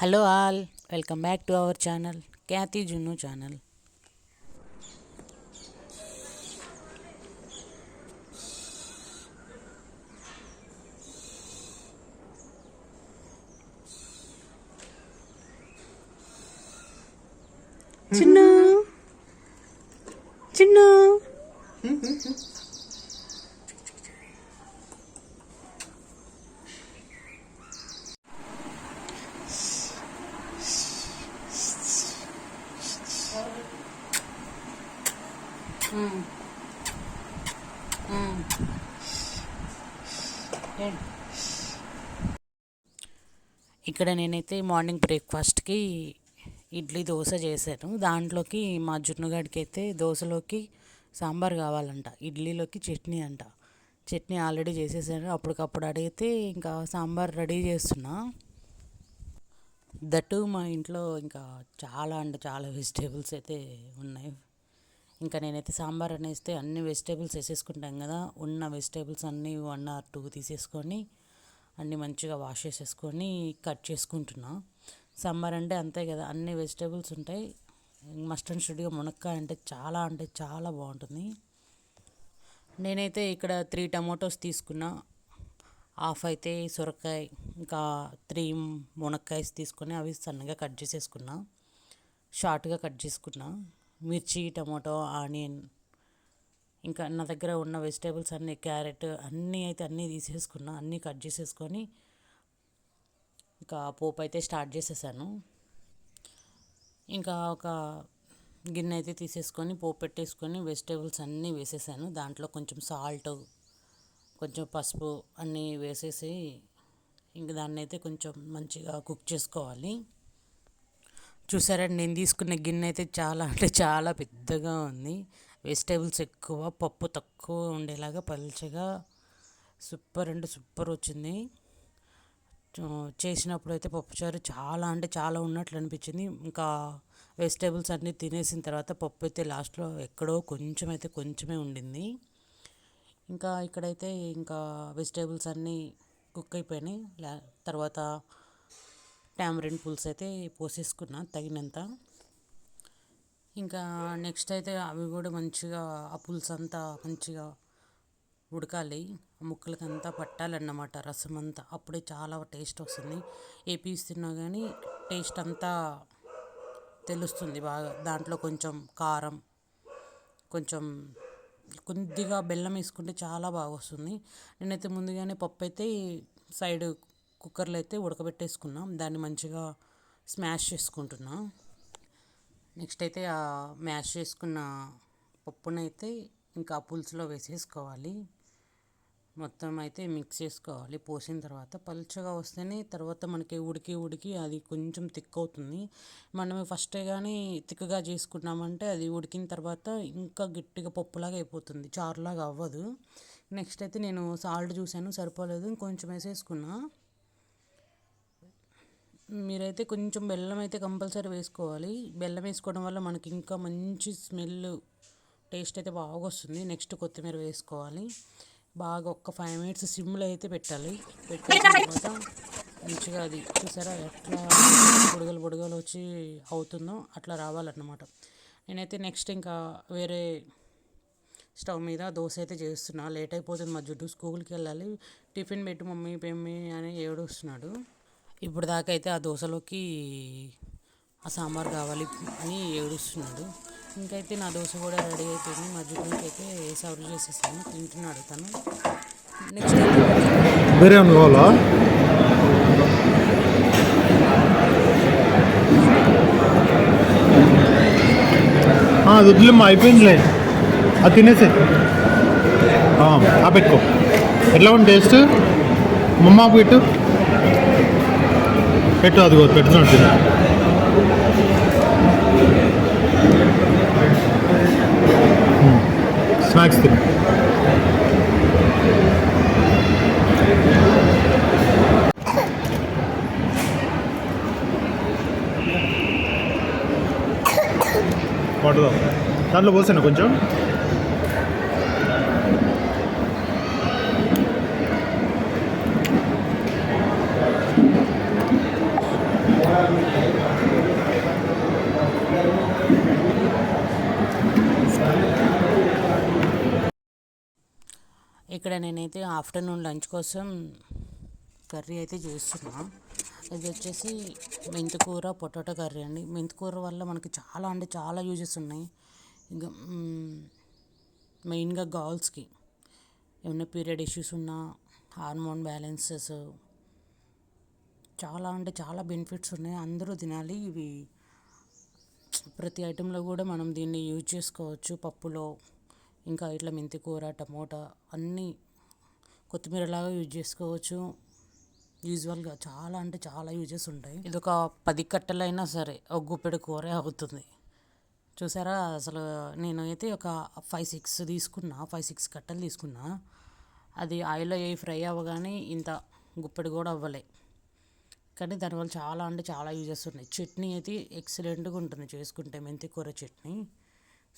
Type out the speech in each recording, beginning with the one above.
Hello all, welcome back to our channel Khyathi Junnu channel. Chinnu Chinnu ఇక్కడ నేనైతే morning బ్రేక్ఫాస్ట్కి ఇడ్లీ దోశ చేశాను. దాంట్లోకి మా జున్నుగాడికి అయితే దోశలోకి సాంబార్ కావాలంట, ఇడ్లీలోకి చట్నీ అంట. చట్నీ ఆల్రెడీ చేసేసాను, అప్పటికప్పుడు అడిగితే ఇంకా సాంబార్ రెడీ చేస్తున్నా. దట్టు మా ఇంట్లో ఇంకా చాలా అంటే చాలా వెజిటేబుల్స్ అయితే ఉన్నాయి. ఇంకా నేనైతే సాంబార్ అనేస్తే అన్ని వెజిటేబుల్స్ వేసేసుకుంటాం కదా, ఉన్న వెజిటేబుల్స్ అన్నీ 1 or 2 తీసేసుకొని అన్నీ మంచిగా వాష్ చేసేసుకొని కట్ చేసుకుంటున్నా. సాంబార్ అంటే అంతే కదా, అన్ని వెజిటేబుల్స్ ఉంటాయి. మస్ట్ అండ్ షుడ్గా మునక్కాయ అంటే చాలా బాగుంటుంది. నేనైతే ఇక్కడ 3 టమాటోస్ తీసుకున్నా, హాఫ్ అయితే సొరకాయ, ఇంకా 3 మునక్కాయస్ తీసుకొని అవి సన్నగా కట్ చేసేసుకున్నా, షార్ట్గా కట్ చేసుకున్నా. మిర్చి, టమాటో, ఆనియన్, ఇంకా నా దగ్గర ఉన్న వెజిటేబుల్స్ అన్నీ, క్యారెట్ అన్నీ తీసేసుకున్నా, అన్నీ కట్ చేసేసుకొని ఇంకా పోపు అయితే స్టార్ట్ చేసేసాను. ఇంకా ఒక గిన్నె అయితే తీసేసుకొని పోపు పెట్టేసుకొని వెజిటేబుల్స్ అన్నీ వేసేసాను. దాంట్లో కొంచెం సాల్ట్, కొంచెం పసుపు అన్నీ వేసేసి ఇంక దాన్ని అయితే కొంచెం మంచిగా కుక్ చేసుకోవాలి. చూసారా, నేను తీసుకున్న గిన్నె అయితే చాలా పెద్దగా ఉంది. వెజిటేబుల్స్ ఎక్కువ, పప్పు తక్కువ ఉండేలాగా పల్చగా సూపర్ వచ్చింది. చేసినప్పుడు అయితే పప్పుచారు చాలా ఉన్నట్లు అనిపించింది. ఇంకా వెజిటేబుల్స్ అన్నీ తినేసిన తర్వాత పప్పు అయితే లాస్ట్లో ఎక్కడో కొంచెమే ఉండింది. ఇంకా ఇక్కడైతే ఇంకా వెజిటేబుల్స్ అన్నీ కుక్ అయిపోయినాయి. తర్వాత టామరిన్ పులుసు అయితే పోసేసుకున్నా తగినంత. ఇంకా నెక్స్ట్ అయితే అవి కూడా మంచిగా, ఆ పులుసు అంతా మంచిగా ఉడకాలి, ముక్కలకి అంతా పట్టాలన్నమాట రసం అంతా. అప్పుడే చాలా టేస్ట్ వస్తుంది. ఏ పీస్ తిన్నా కానీ టేస్ట్ అంతా తెలుస్తుంది బాగా. దాంట్లో కొంచెం కారం, కొంచెం కొద్దిగా బెల్లం వేసుకుంటే చాలా బాగా వస్తుంది. నేనైతే ముందుగానే పప్పు అయితే సైడ్ కుక్కర్లో అయితే ఉడకబెట్టేసుకున్నాం, దాన్ని మంచిగా స్మాష్ చేసుకుంటున్నా. నెక్స్ట్ అయితే ఆ మ్యాష్ చేసుకున్న పప్పునైతే ఇంకా పులుసులో వేసేసుకోవాలి. మొత్తం అయితే మిక్స్ చేసుకోవాలి. పోసిన తర్వాత పలుచగా వస్తేనే తర్వాత మనకి ఉడికి అది కొంచెం థిక్ అవుతుంది. మనం ఫస్టే కానీ థిక్గా చేసుకున్నామంటే అది ఉడికిన తర్వాత ఇంకా గట్టిగా పప్పులాగా అయిపోతుంది, చారులాగా అవ్వదు. నెక్స్ట్ అయితే నేను సాల్ట్ చూసాను, సరిపోలేదు, ఇంకొంచెం వేసేసుకున్నా. మీరైతే కొంచెం బెల్లం అయితే కంపల్సరీ వేసుకోవాలి. బెల్లం వేసుకోవడం వల్ల మనకి ఇంకా మంచి స్మెల్, టేస్ట్ అయితే బాగా వస్తుంది. నెక్స్ట్ కొత్తిమీర వేసుకోవాలి. బాగా ఒక 5 minutes సిమ్లో అయితే పెట్టాలి. పెట్టేసిన తర్వాత మంచిగా అది చూసారా ఎట్లా బుడగలు వచ్చి అవుతుందో అట్లా రావాలన్నమాట. నేనైతే నెక్స్ట్ ఇంకా వేరే స్టవ్ మీద దోశ అయితే చేస్తున్నా. లేట్ అయిపోతుంది, మా జుట్టు స్కూల్కి వెళ్ళాలి. టిఫిన్ పెట్టు మమ్మీ అని ఏడుస్తున్నాడు. ఇప్పుడు దాకా అయితే ఆ దోశలోకి ఆ సాంబార్ కావాలి అని ఏడుస్తున్నాడు. ఇంకైతే నా దోశ కూడా రెడీ అయిపోయింది. మా జుట్టుకి అయితే సర్వ్ చేసేసాను, తింటున్నాడు తను. నెక్స్ట్ బిర్యానీ కావాలా? అది వదిలేమ్మా, అయిపోయిందిలే, అది తినేసే. పెట్టుకో. ఎట్లా ఉంది టేస్ట్? మమ్మ పెట్టు, అది పెట్టుతున్నాడు తిన. స్నాక్స్ తిని పడుదాం. దాంట్లో పోసాను కొంచెం. ఇక్కడ నేనైతే ఆఫ్టర్నూన్ లంచ్ కోసం కర్రీ అయితే చేస్తున్నా. ఇది వచ్చేసి మెంతికూర పొటాటో కర్రీ అండి. మెంతికూర వల్ల మనకి చాలా అంటే చాలా యూజెస్ ఉన్నాయి. ఇంకా మెయిన్గా గర్ల్స్కి ఏమైనా పీరియడ్ ఇష్యూస్ ఉన్నా, హార్మోన్ బ్యాలెన్సెస్, చాలా అంటే చాలా బెనిఫిట్స్ ఉన్నాయి. అందరూ తినాలి. ఇవి ప్రతి ఐటెంలో కూడా మనం దీన్ని యూజ్ చేసుకోవచ్చు. పప్పులో ఇంకా ఇట్లా మెంతికూర, టమోటా అన్నీ కొత్తిమీరలాగా యూజ్ చేసుకోవచ్చు. యూజువల్గా చాలా అంటే చాలా యూజెస్ ఉంటాయి. ఇది ఒక 10 కట్టలైనా సరే ఒక గుప్పెడు కూరే అవుతుంది. చూసారా, అసలు నేను అయితే ఒక 5-6 కట్టలు తీసుకున్నా. అది ఆయిల్లో ఫ్రై అవ్వగానే ఇంత గుప్పెడు కూడా అవ్వలే. కానీ దానివల్ల చాలా అంటే చాలా యూజెస్ ఉన్నాయి. చట్నీ అయితే ఎక్సలెంట్గా ఉంటుంది చేసుకుంటే. మెంతి కూర చట్నీ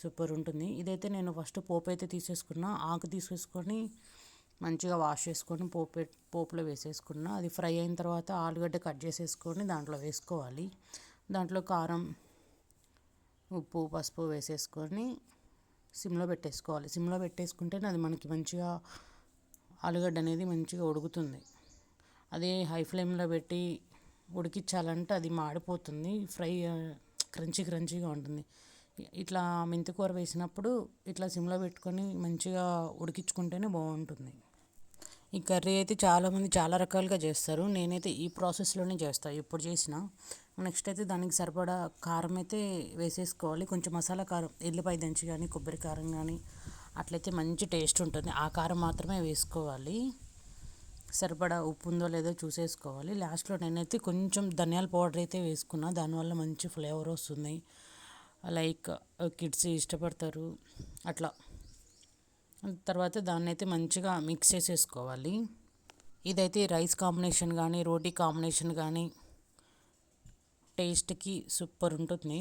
సూపర్ ఉంటుంది. ఇదైతే నేను ఫస్ట్ పోపు అయితే తీసేసుకున్నా. ఆకు తీసేసుకొని మంచిగా వాష్ చేసుకొని పోపులో వేసేసుకున్నా. అది ఫ్రై అయిన తర్వాత ఆలుగడ్డ కట్ చేసేసుకొని దాంట్లో వేసుకోవాలి. దాంట్లో కారం, ఉప్పు, పసుపు వేసేసుకొని సిమ్లో పెట్టేసుకోవాలి. సిమ్లో పెట్టేసుకుంటేనే అది మనకి మంచిగా ఆలుగడ్డ అనేది మంచిగా ఉడుకుతుంది. అదే హై ఫ్లేమ్లో పెట్టి ఉడికించాలంటే అది మాడిపోతుంది. ఫ్రై క్రంచీగా ఉంటుంది. ఇట్లా మెంతికూర వేసినప్పుడు ఇట్లా సిమ్లో పెట్టుకొని మంచిగా ఉడికించుకుంటేనే బాగుంటుంది. ఈ కర్రీ అయితే చాలామంది చాలా రకాలుగా చేస్తారు. నేనైతే ఈ ప్రాసెస్లోనే చేస్తాను ఎప్పుడు చేసినా. నెక్స్ట్ అయితే దానికి సరిపడా కారం అయితే వేసేసుకోవాలి. కొంచెం మసాలా కారం, ఎల్లిపాయ దంచి కానీ కొబ్బరి కారం కానీ అట్లయితే మంచి టేస్ట్ ఉంటుంది. ఆ కారం మాత్రమే వేసుకోవాలి. సరిపడా ఉప్పు ఉందో లేదో చూసేసుకోవాలి. లాస్ట్లో నేనైతే కొంచెం ధనియాల పౌడర్ అయితే వేసుకున్నా. దానివల్ల మంచి ఫ్లేవర్ వస్తుంది. లైక్ కిడ్స్ ఇష్టపడతారు అట్లా. తర్వాత దాన్ని అయితే మంచిగా మిక్స్ చేసేసుకోవాలి. ఇదైతే రైస్ కాంబినేషన్ కానీ రోటీ కాంబినేషన్ కానీ టేస్ట్కి సూపర్ ఉంటుంది.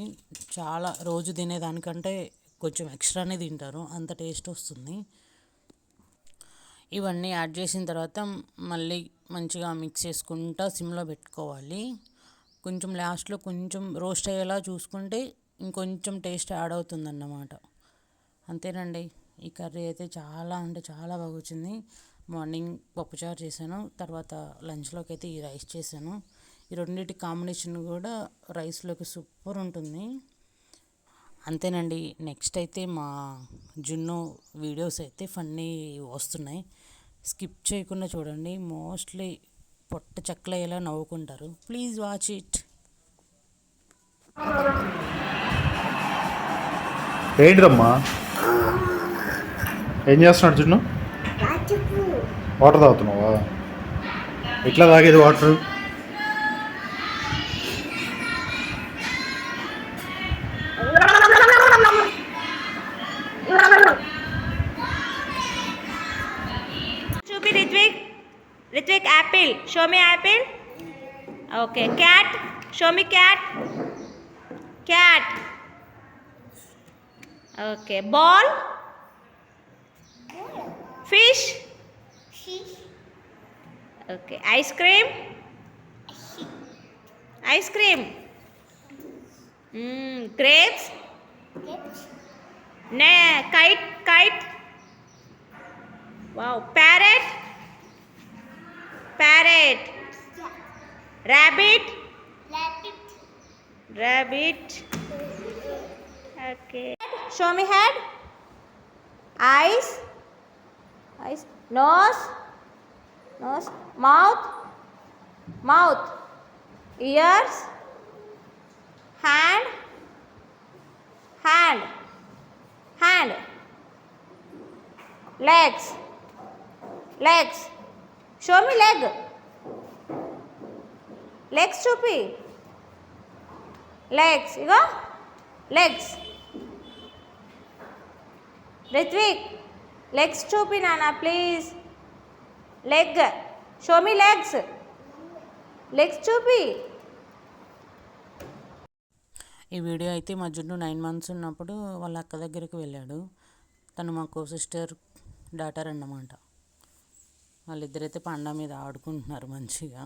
చాలా రోజు తినేదానికంటే కొంచెం ఎక్స్ట్రానే తింటారు, అంత టేస్ట్ వస్తుంది. ఇవన్నీ యాడ్ చేసిన తర్వాత మళ్ళీ మంచిగా మిక్స్ చేసుకుంటా సిమ్లో పెట్టుకోవాలి. కొంచెం లాస్ట్లో కొంచెం రోస్ట్ అయ్యేలా చూసుకుంటే ఇంకొంచెం టేస్ట్ యాడ్ అవుతుందన్నమాట. అంతేనండి. ఈ కర్రీ అయితే చాలా అంటే చాలా బాగా వచ్చింది. మార్నింగ్ పప్పుచారు చేశాను, తర్వాత లంచ్లోకి అయితే ఈ రైస్ చేశాను. ఈ రెండింటి కాంబినేషన్ కూడా రైస్లోకి సూపర్ ఉంటుంది. అంతేనండి. నెక్స్ట్ అయితే మా జున్ను వీడియోస్ అయితే ఫన్నీ వస్తున్నాయి. స్కిప్ చేయకుండా చూడండి. మోస్ట్లీ పొట్ట చెక్కలయ్యేలా నవ్వుకుంటారు. Please watch it. ఏంటిదమ్మా, ఏం చేస్తున్నాడు జున్ను? వాటర్ తాగుతున్నావా? ఎట్లా తాగేది వాటర్? చూపి Rithvik apple. Show me apple. Okay. Cat. Show me cat. Okay. Ball. Fish. Okay. Ice cream. Grapes. kite. Wow. Parrot. Rabbit. Okay. Show me head. Eyes. Nose. Mouth. Ears. Hand. Legs. Show me leg. Legs చూపి. ఇగో legs. Ritwik legs చూపి నాన్న please. Leg. Show me legs చూపి. ఈ video అయితే మా జున్ను 9 months ఉన్నప్పుడు వాళ్ళ అక్క దగ్గరికి వెళ్ళాడు. తను మాకు సిస్టర్ డాటర్ అన్నమాట. వాళ్ళిద్దరైతే పండా మీద ఆడుకుంటున్నారు మంచిగా.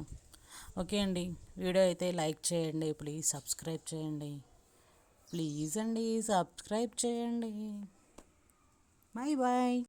ఓకే అండి, వీడియో అయితే లైక్ చేయండి, ప్లీజ్ సబ్స్క్రైబ్ చేయండి, ప్లీజ్ అండి సబ్స్క్రైబ్ చేయండి. Bye bye.